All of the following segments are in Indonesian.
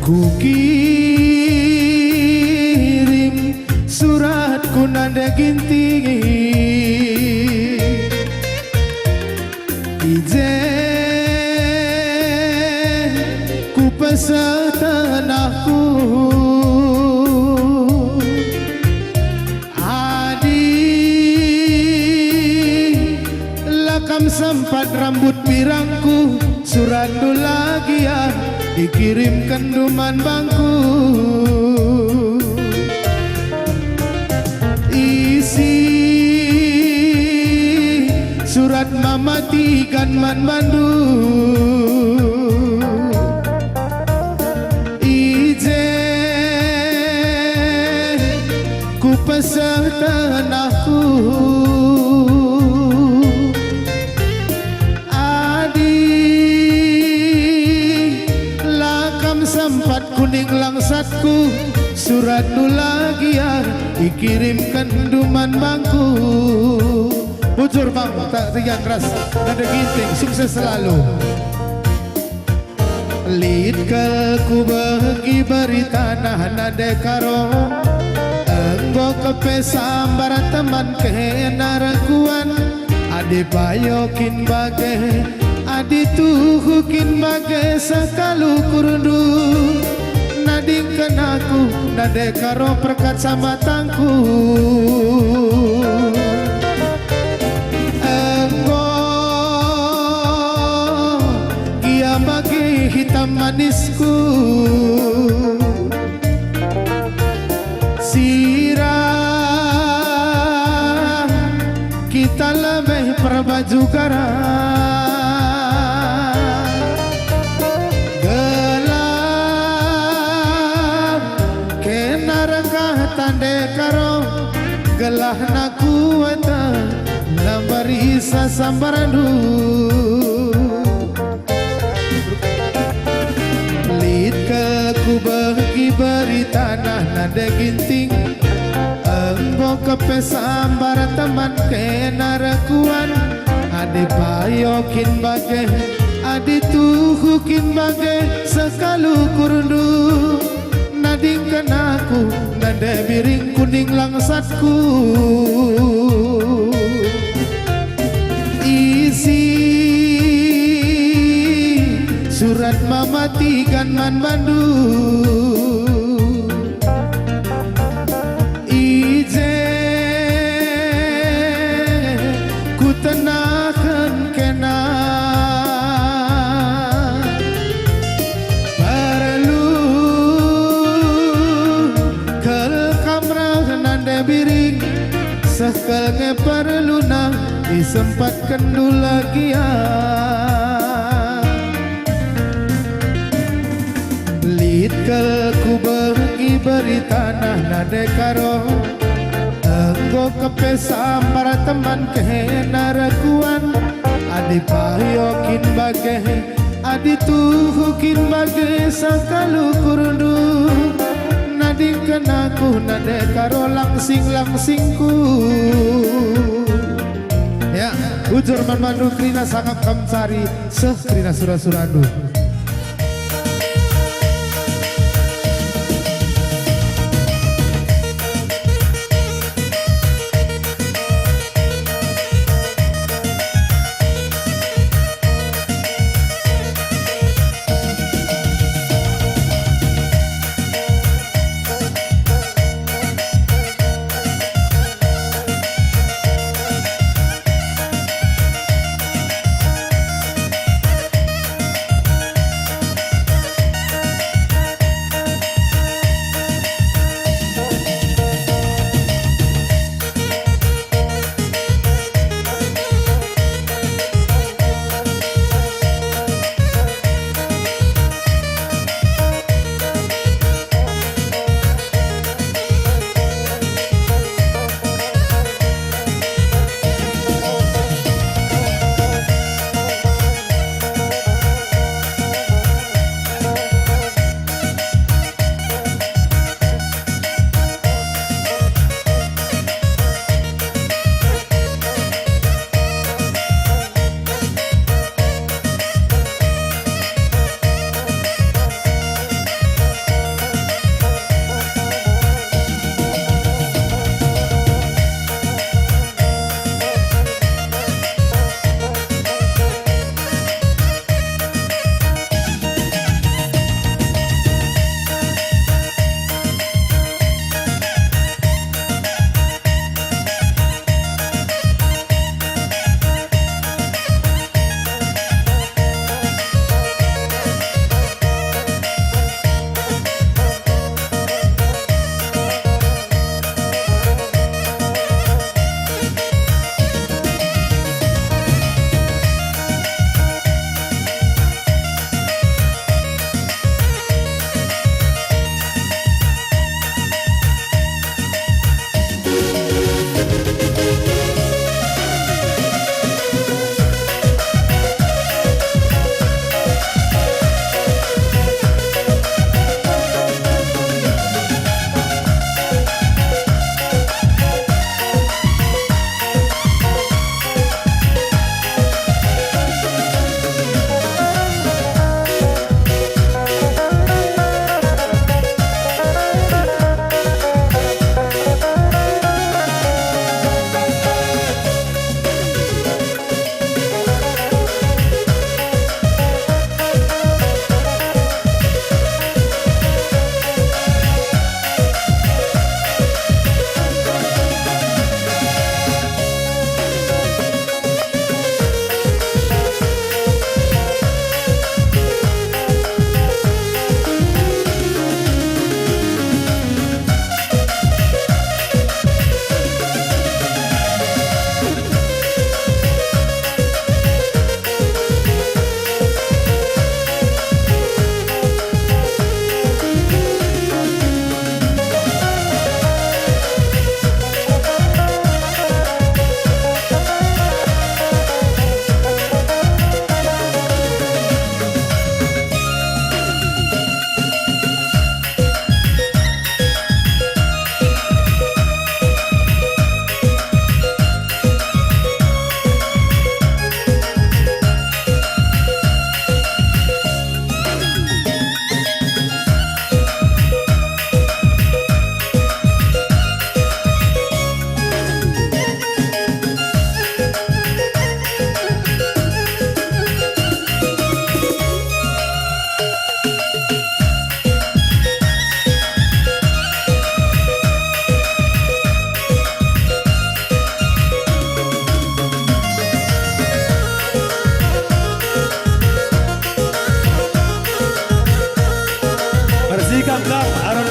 Ku kirim suratku nada ginting, ijen ku pesan aku, adi lakam sempat rambut pirangku, surat lagi ya dikirimkan duman bangku, isi surat mamatikan man mandu, ijen ku pesan aku, sempat kuning langsatku, surat lagi ya dikirimkan duman bangku. Bujur bang, tak riang keras, nada ginting, sukses selalu. Litkel ku bagi berita nah nada karo, enggo kepe sambar teman kenarakuan, ade payokin bagai adi tuhukin bagai sakalu kurundu, nadingkan aku nade karo perkat sama tangku, enggo ia bagi hitam manisku, sirah kita lebih perbaju garang, tande karo gelah naku wata lambari isa sambarandu, lit ke ku bagi berita nah nada ginting, enggo kepe sambar teman kenarakuan, ade payokin bagai ade tuhukin bagai sekalu kurundu, nadingkan aku nada biring kuning langsatku, isi surat mamatikan man mandu, ijen ku tenakan kena biring sekal perlu nang disempatkan dulu lagi ya, litkel ku bagi berita nah nade karo, enggo kepe sambar teman kenarakuan, adi payokin bagai adi tuhukin bagai sakalu kurundu, nadingkan aku nade karo langsing-langsingku. Ya, ujur man mandu krina sangap kamsari seh krina surah-surandu.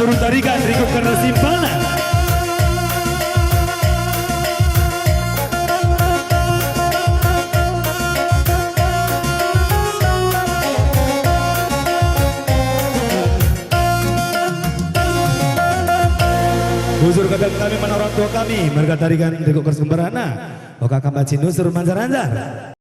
turun tarikan Riko karena simpanan. Bujur kadang kami mana orang tua kami, mereka tarikan Riko Kersembarana, Oka Kambaci Nusur Manzaranzar.